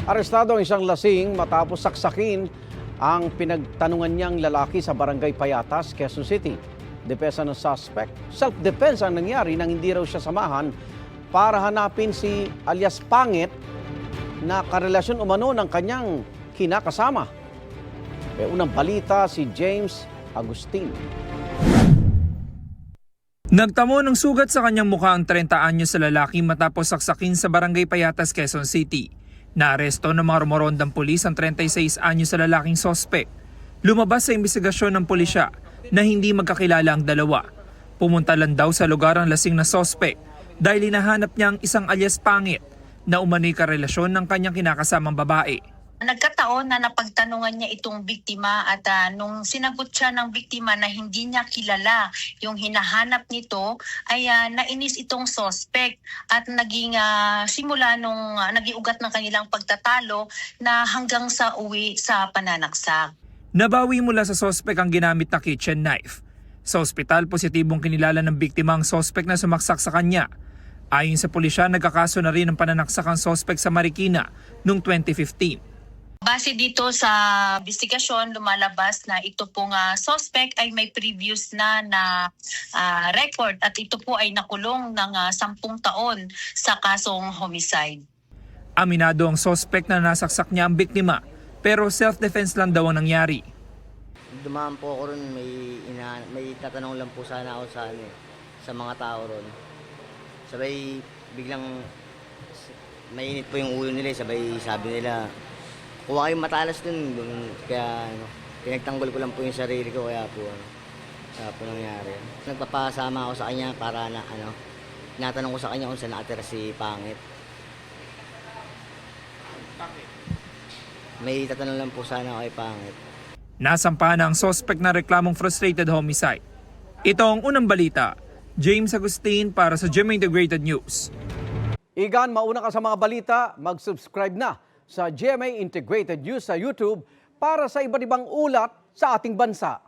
Arestado ang isang lasing matapos saksakin ang pinagtanungan niyang lalaki sa Barangay Payatas, Quezon City. Depensa ng suspect, self-defense ang nangyari nang hindi raw siya samahan para hanapin si alias Pangit na karelasyon umano ng kanyang kinakasama. Unang balita si James Agustin. Nagtamo ng sugat sa kanyang mukha ang 30 anyos sa lalaki matapos saksakin sa Barangay Payatas, Quezon City. Naaresto ng mga rumorondang pulis ang 36 anyos sa lalaking sospek. Lumabas sa investigasyon ng pulisya na hindi magkakilala ang dalawa. Pumunta lang daw sa lugar ang lasing na sospek dahil hinahanap niya ang isang alias Pangit na umano'y karelasyon ng kanyang kinakasamang babae. Nagkataon na napagtanungan niya itong biktima at nung sinagot siya ng biktima na hindi niya kilala yung hinahanap nito ay nainis itong suspect at naging simula nung naging ugat ng kanilang pagtatalo na hanggang sa uwi sa pananaksak. Nabawi mula sa sospek ang ginamit na kitchen knife. Sa ospital, positibong kinilala ng biktima ang sospek na sumaksak sa kanya. Ayon sa pulisya, nagkakaso na rin ang pananaksak ang sospek sa Marikina noong 2015. Base dito sa investigasyon, lumalabas na ito pong suspect ay may previous na record at ito po ay nakulong ng 10 taon sa kasong homicide. Aminado ang sospek na nasaksak niya ang biktima pero self-defense lang daw ang nangyari. Dumaan po ako ron, may tatanong lang po sana ako sa mga tao ron. Sabay biglang mainit po yung ulo nila, sabay sabi nila, kuha kayong matalas dun, kaya pinagtanggol ko lang po yung sarili ko, kaya po nangyari. Nagpapasama ako sa kanya para natanong ko sa kanya kung saan nakatira si Pangit. May tatanong lang po sana ako kay Pangit. Nasampahan na ang sospek na reklamong frustrated homicide. Ito ang unang balita. James Agustin para sa GMA Integrated News. Igan, mauna ka sa mga balita, mag-subscribe na sa GMA Integrated News sa YouTube para sa iba't ibang ulat sa ating bansa.